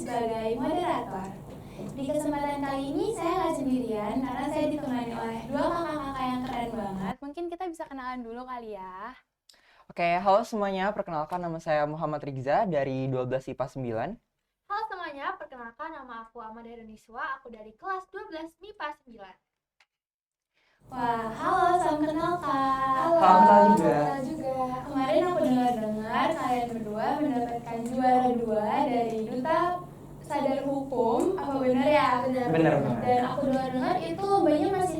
sebagai moderator. Di kesempatan kali ini saya nggak sendirian karena saya ditemani oleh dua kakak-kakak yang keren banget. Mungkin kita bisa kenalan dulu kali ya. Oke, halo semuanya. Perkenalkan nama saya Muhammad Rigza dari 12 IPA 9. Halo semuanya, perkenalkan nama aku Amanda Heroniswa, aku dari kelas 12 MIPA 9. Wah, halo, salam kenal Kak. Salam kenal juga. Kemarin aku dengar kalian berdua mendapatkan juara 2 dari Duta Sadar Hukum. Apa benar ya? Benar. Dan aku dengar itu lombanya masih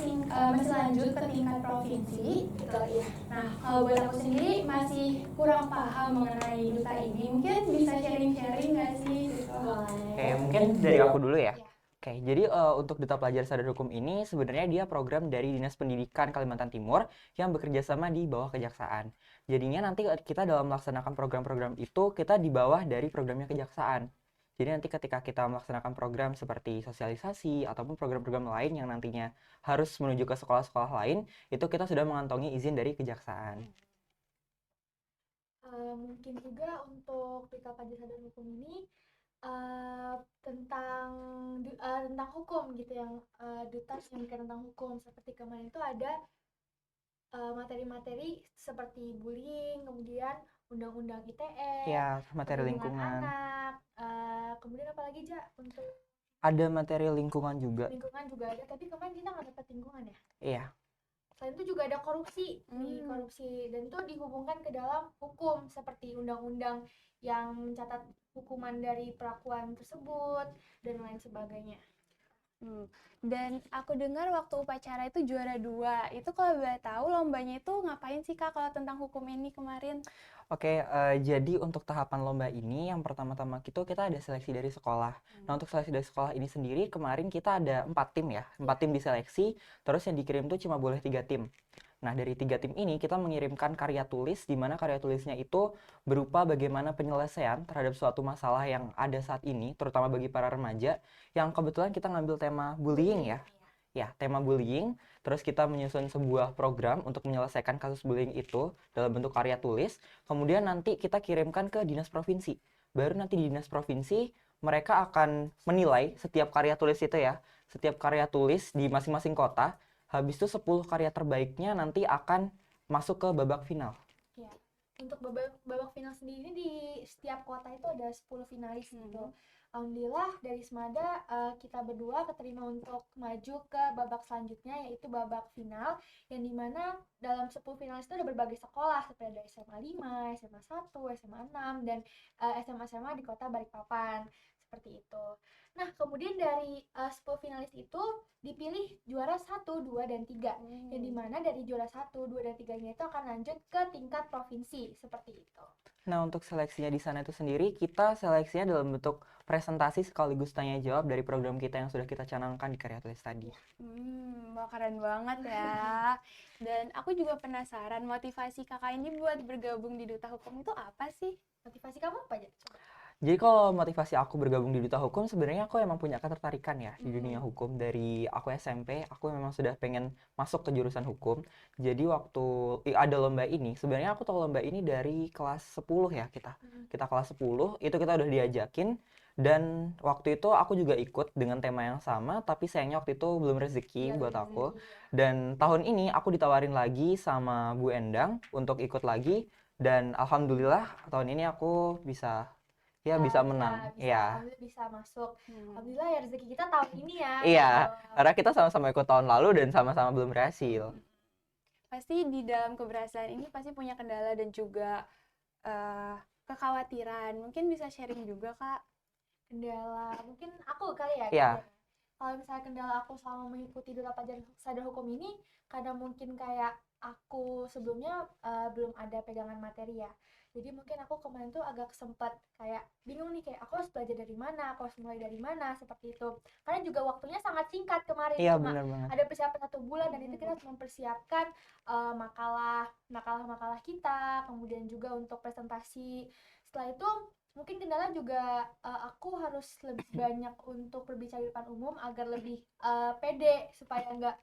lanjut ke tingkat provinsi. Betul, iya. Nah, kalau buat aku sendiri masih kurang paham mengenai duta ini. Mungkin bisa sharing-sharing nggak sih? Oke, mungkin dari aku dulu ya. Iya. Oke, jadi untuk Duta Pelajar Sadar Hukum ini sebenarnya dia program dari Dinas Pendidikan Kalimantan Timur yang bekerja sama di bawah Kejaksaan. Jadinya nanti kita dalam melaksanakan program-program itu kita di bawah dari programnya Kejaksaan. Jadi nanti ketika kita melaksanakan program seperti sosialisasi ataupun program-program lain yang nantinya harus menuju ke sekolah-sekolah lain, itu kita sudah mengantongi izin dari Kejaksaan. Mungkin juga untuk Duta Pelajar Sadar Hukum ini tentang hukum gitu, yang duta yang berkaitan tentang hukum. Seperti kemarin itu ada materi-materi seperti bullying, kemudian undang-undang ITE, Ya, materi perlindungan lingkungan. anak, kemudian apa lagi Ja untuk Ada materi lingkungan juga. lingkungan juga ada, tapi kemarin kita nggak dapat lingkungan ya. Iya. Selain itu juga ada korupsi nih, korupsi, dan itu dihubungkan ke dalam hukum seperti undang-undang yang mencatat hukuman dari perlakuan tersebut dan lain sebagainya. Dan aku dengar waktu upacara itu juara 2. Itu kalau boleh tahu lombanya itu ngapain sih Kak kalau tentang hukum ini kemarin? Oke, jadi untuk tahapan lomba ini yang pertama-tama kita ada seleksi dari sekolah. Nah, untuk seleksi dari sekolah ini sendiri kemarin kita ada 4 tim ya, 4 tim diseleksi, terus yang dikirim tuh cuma boleh 3 tim. Nah, dari 3 tim ini kita mengirimkan karya tulis, di mana karya tulisnya itu berupa bagaimana penyelesaian terhadap suatu masalah yang ada saat ini, terutama bagi para remaja, yang kebetulan kita ngambil tema bullying ya. Ya, tema bullying, terus kita menyusun sebuah program untuk menyelesaikan kasus bullying itu dalam bentuk karya tulis, kemudian nanti kita kirimkan ke dinas provinsi. Baru nanti di dinas provinsi, mereka akan menilai setiap karya tulis itu ya, setiap karya tulis di masing-masing kota. Habis itu 10 karya terbaiknya nanti akan masuk ke babak final. Ya. Untuk babak final sendiri di setiap kota itu ada 10 finalis gitu. Alhamdulillah dari Semada kita berdua keterima untuk maju ke babak selanjutnya, yaitu babak final, yang dimana dalam 10 finalis itu ada berbagai sekolah seperti ada SMA 5, SMA 1, SMA 6, dan SMA-SMA di kota Balikpapan. Seperti itu. Nah, kemudian dari 10 finalis itu dipilih juara 1, 2, dan 3. Yang dimana dari juara 1, 2, dan 3-nya itu akan lanjut ke tingkat provinsi. Seperti itu. Nah, untuk seleksinya di sana itu sendiri, kita seleksinya dalam bentuk presentasi sekaligus tanya jawab dari program kita yang sudah kita canangkan di karya tulis tadi. Wah, keren banget ya. Dan aku juga penasaran motivasi kakak ini buat bergabung di Duta Hukum itu apa sih? Motivasi kamu apa aja? Jadi kalau motivasi aku bergabung di Duta Hukum, sebenarnya aku emang punya ketertarikan ya di dunia hukum. Dari aku SMP, aku memang sudah pengen masuk ke jurusan hukum. Jadi waktu ada lomba ini, sebenarnya aku tahu lomba ini dari kelas 10 ya kita. Kita kelas 10, itu kita udah diajakin. Dan waktu itu aku juga ikut dengan tema yang sama, tapi sayangnya waktu itu belum rezeki buat aku. Dan tahun ini aku ditawarin lagi sama Bu Endang untuk ikut lagi. Dan alhamdulillah tahun ini aku bisa bisa menang. Iya. Alhamdulillah bisa masuk. Alhamdulillah ya rezeki kita tahun ini ya. Iya, karena kita sama-sama ikut tahun lalu dan sama-sama belum berhasil. Pasti di dalam keberhasilan ini pasti punya kendala dan juga kekhawatiran. Mungkin bisa sharing juga Kak. Kendala, mungkin aku kali ya. Iya. Kalau misalnya kendala aku selama mengikuti Duta Pelajar Sadar Hukum ini, kadang mungkin kayak aku sebelumnya belum ada pegangan materi ya. Jadi mungkin aku kemarin tuh agak sempat kayak bingung nih, kayak aku harus belajar dari mana, aku harus mulai dari mana, seperti itu. Karena juga waktunya sangat singkat kemarin, Iya, cuma benar banget. ada persiapan 1 bulan, dan itu kita harus mempersiapkan makalah kita, kemudian juga untuk presentasi. Setelah itu mungkin kendala juga aku harus lebih banyak untuk berbicara di depan umum agar lebih pede, supaya nggak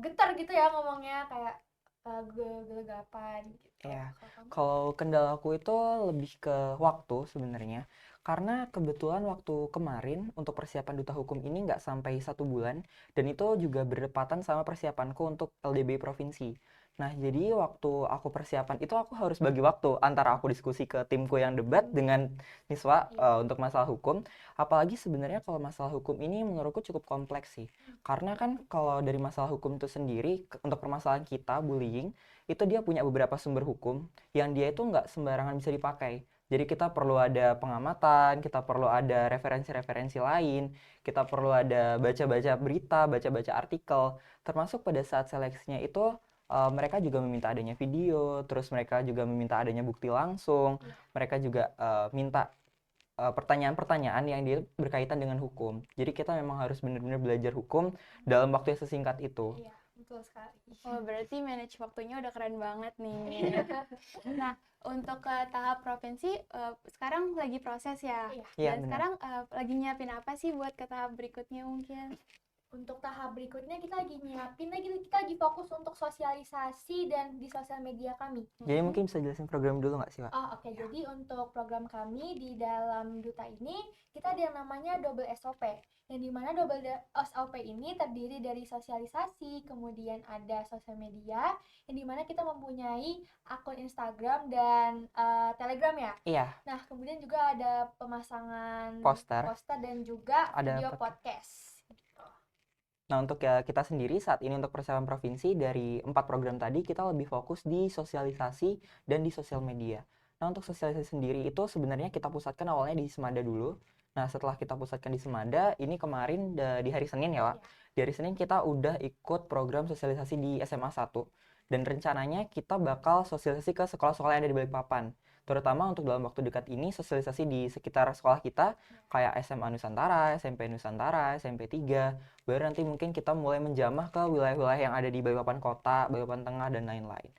getar gitu ya ngomongnya, kayak gelegapan gitu. Iya. Kalau kamu? Kalau kendalaku itu lebih ke waktu sebenarnya. Karena kebetulan waktu kemarin untuk persiapan duta hukum ini nggak sampai 1 bulan, dan itu juga berdepatan sama persiapanku untuk LDB provinsi. Nah, jadi waktu aku persiapan itu aku harus bagi waktu antara aku diskusi ke timku yang debat dengan Niswa Iya. untuk masalah hukum. Apalagi sebenarnya kalau masalah hukum ini menurutku cukup kompleks sih. Karena kan kalau dari masalah hukum itu sendiri, untuk permasalahan kita, bullying, itu dia punya beberapa sumber hukum yang dia itu nggak sembarangan bisa dipakai. Jadi kita perlu ada pengamatan, kita perlu ada referensi-referensi lain, kita perlu ada baca-baca berita, baca-baca artikel. Termasuk pada saat seleksinya itu mereka juga meminta adanya video, terus mereka juga meminta adanya bukti langsung, Iya. mereka juga minta pertanyaan-pertanyaan yang dia berkaitan dengan hukum. Jadi kita memang harus benar-benar belajar hukum dalam waktu yang sesingkat itu. Iya, betul sekali. Oh, berarti manage waktunya udah keren banget nih. Nah, untuk ke tahap provinsi, sekarang lagi proses ya? Iya. Iya, Dan benar. sekarang lagi nyiapin apa sih buat ke tahap berikutnya mungkin? Untuk tahap berikutnya kita lagi nyiapin lagi, kita lagi fokus untuk sosialisasi dan di sosial media kami. Jadi mungkin bisa jelasin program dulu nggak sih, Pak? Oh, oke. Jadi untuk program kami di dalam Duta ini kita ada yang namanya double SOP. Yang dimana double SOP ini terdiri dari sosialisasi, kemudian ada sosial media, yang dimana kita mempunyai akun Instagram dan Telegram ya. Iya, Nah, kemudian juga ada pemasangan poster. dan juga Ada video podcast. Nah, untuk kita sendiri saat ini untuk persiapan provinsi dari 4 program tadi kita lebih fokus di sosialisasi dan di sosial media. Nah, untuk sosialisasi sendiri itu sebenarnya kita pusatkan awalnya di Semada dulu. Nah, setelah kita pusatkan di Semada, ini kemarin di hari Senin ya, Pak. Di hari Senin kita udah ikut program sosialisasi di SMA 1. Dan rencananya kita bakal sosialisasi ke sekolah-sekolah yang ada di Balikpapan. Terutama untuk dalam waktu dekat ini sosialisasi di sekitar sekolah kita kayak SMA Nusantara, SMP Nusantara, SMP 3. Baru nanti mungkin kita mulai menjamah ke wilayah-wilayah yang ada di Balikpapan Kota, Balikpapan Tengah, dan lain-lain.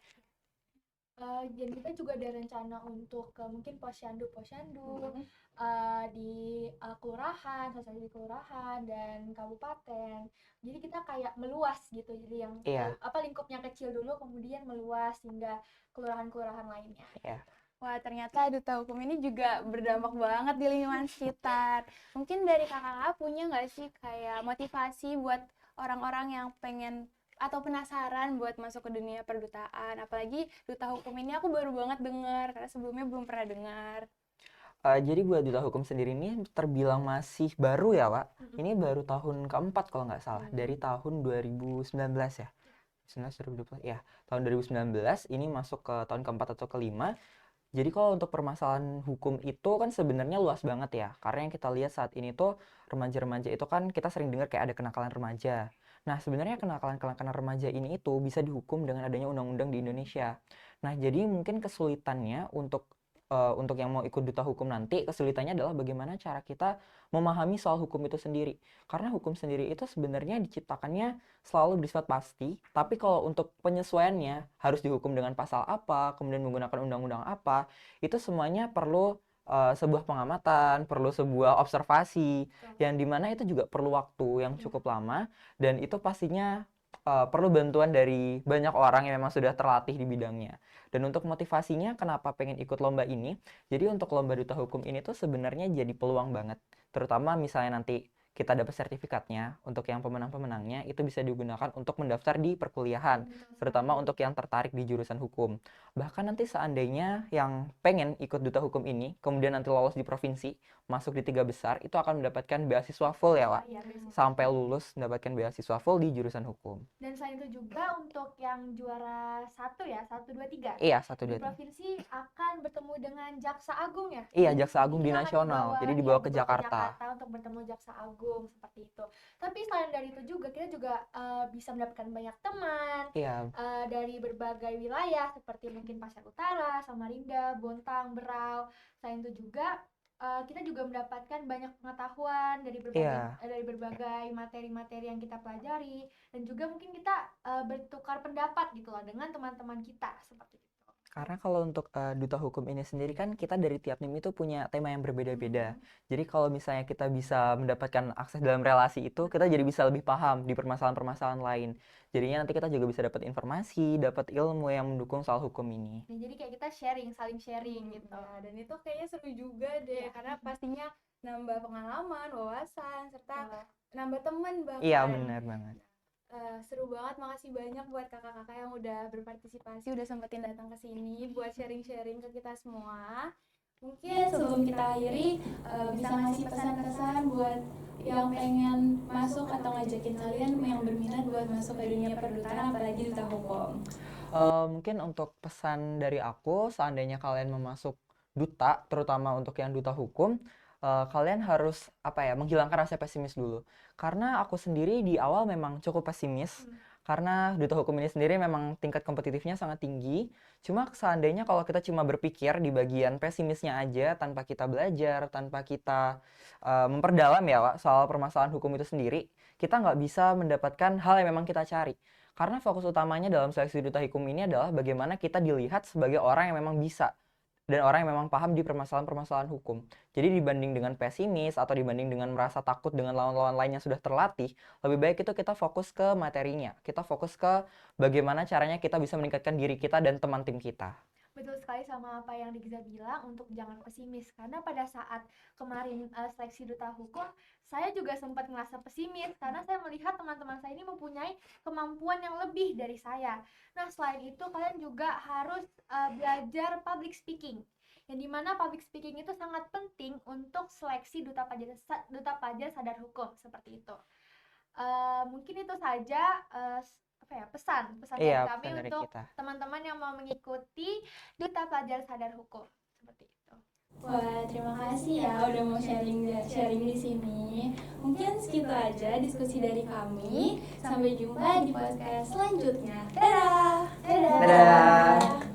Dan kita juga ada rencana untuk mungkin posyandu di kelurahan, sosialisasi kelurahan dan kabupaten. Jadi kita kayak meluas gitu. Jadi yang Iya, lingkupnya kecil dulu kemudian meluas hingga kelurahan-kelurahan lainnya. iya. Wah, ternyata duta hukum ini juga berdampak banget di lingkungan sekitar. Mungkin dari kakak punya nggak sih kayak motivasi buat orang-orang yang pengen atau penasaran buat masuk ke dunia perdutaan? Apalagi duta hukum ini aku baru banget dengar, karena sebelumnya belum pernah dengar. Jadi buat duta hukum sendiri ini terbilang masih baru ya, Pak. Ini baru tahun keempat kalau nggak salah, dari tahun 2019 ya. 2019, ya. Tahun 2019 ini masuk ke tahun keempat atau kelima. Jadi kalau untuk permasalahan hukum itu kan sebenarnya luas banget ya. Karena yang kita lihat saat ini tuh remaja-remaja itu kan kita sering dengar kayak ada kenakalan remaja. Nah, sebenarnya kenakalan-kenakalan remaja ini itu bisa dihukum dengan adanya undang-undang di Indonesia. Nah, jadi mungkin kesulitannya untuk yang mau ikut duta hukum nanti, kesulitannya adalah bagaimana cara kita memahami soal hukum itu sendiri. Karena hukum sendiri itu sebenarnya diciptakannya selalu bersifat pasti, tapi kalau untuk penyesuaiannya harus dihukum dengan pasal apa, kemudian menggunakan undang-undang apa, itu semuanya perlu sebuah pengamatan, perlu sebuah observasi, yang dimana itu juga perlu waktu yang cukup lama, dan itu pastinya perlu bantuan dari banyak orang yang memang sudah terlatih di bidangnya. Dan untuk motivasinya kenapa pengen ikut lomba ini, jadi untuk lomba duta hukum ini tuh sebenarnya jadi peluang banget. Terutama misalnya nanti kita dapat sertifikatnya, untuk yang pemenang-pemenangnya itu bisa digunakan untuk mendaftar di perkuliahan, terutama untuk yang tertarik di jurusan hukum. Bahkan nanti seandainya yang pengen ikut duta hukum ini, kemudian nanti lolos di provinsi, masuk di 3 besar, itu akan mendapatkan beasiswa full ya, Pak. Iya, beasiswa. Sampai lulus mendapatkan beasiswa full di jurusan hukum. Dan selain itu juga untuk yang juara 1, 2, 3 Iya, 1, di 2, 3. provinsi akan bertemu dengan Jaksa Agung ya. Iya, Jaksa Agung Ini di akan nasional, jadi dibawa ke Jakarta. untuk bertemu Jaksa Agung seperti itu. Tapi selain dari itu juga kita juga bisa mendapatkan banyak teman Iya, dari berbagai wilayah seperti mungkin Pasir Utara, Samarinda, Bontang, Berau. Selain itu juga kita juga mendapatkan banyak pengetahuan Iya. dari berbagai materi-materi yang kita pelajari, dan juga mungkin kita bertukar pendapat gitu loh dengan teman-teman kita seperti itu. Karena kalau untuk Duta Hukum ini sendiri kan kita dari tiap NIM itu punya tema yang berbeda-beda. Jadi kalau misalnya kita bisa mendapatkan akses dalam relasi itu, kita jadi bisa lebih paham di permasalahan-permasalahan lain. Jadinya nanti kita juga bisa dapat informasi, dapat ilmu yang mendukung soal hukum ini. Nah, jadi kayak kita sharing, saling sharing gitu. Ya, dan itu kayaknya seru juga deh, karena pastinya nambah pengalaman, wawasan, serta nambah teman bahkan. Iya, benar banget. Seru banget, makasih banyak buat kakak-kakak yang udah berpartisipasi, udah sempetin datang ke sini buat sharing-sharing ke kita semua. Mungkin sebelum kita akhiri, bisa ngasih pesan-pesan buat yang pengen masuk atau ngajakin kalian yang berminat buat masuk ke dunia perdutaan, apalagi duta hukum. Mungkin untuk pesan dari aku, seandainya kalian mau masuk duta, terutama untuk yang duta hukum, kalian harus menghilangkan rasa pesimis dulu. Karena aku sendiri di awal memang cukup pesimis, karena duta hukum ini sendiri memang tingkat kompetitifnya sangat tinggi. Cuma seandainya kalau kita cuma berpikir di bagian pesimisnya aja, tanpa kita belajar, tanpa kita memperdalam ya Wak, soal permasalahan hukum itu sendiri, kita nggak bisa mendapatkan hal yang memang kita cari. Karena fokus utamanya dalam seleksi duta hukum ini adalah bagaimana kita dilihat sebagai orang yang memang bisa dan orang yang memang paham di permasalahan-permasalahan hukum. Jadi dibanding dengan pesimis atau dibanding dengan merasa takut dengan lawan-lawan lain yang sudah terlatih, lebih baik itu kita fokus ke materinya. Kita fokus ke bagaimana caranya kita bisa meningkatkan diri kita dan teman tim kita. Betul sekali sama apa yang Digza bilang, untuk jangan pesimis. Karena pada saat kemarin seleksi duta hukum, saya juga sempat ngerasa pesimis karena saya melihat teman-teman saya ini mempunyai kemampuan yang lebih dari saya. Nah, selain itu kalian juga harus belajar public speaking. Yang dimana public speaking itu sangat penting untuk seleksi duta pelajar sadar hukum seperti itu. Mungkin itu saja pesan dari Iya, kami pesan dari untuk kita. teman-teman yang mau mengikuti Duta Pelajar Sadar Hukum seperti itu. Wah, terima kasih ya udah mau sharing di sini. Mungkin segitu aja diskusi dari kami. Sampai jumpa di podcast selanjutnya. Dadah. Dadah.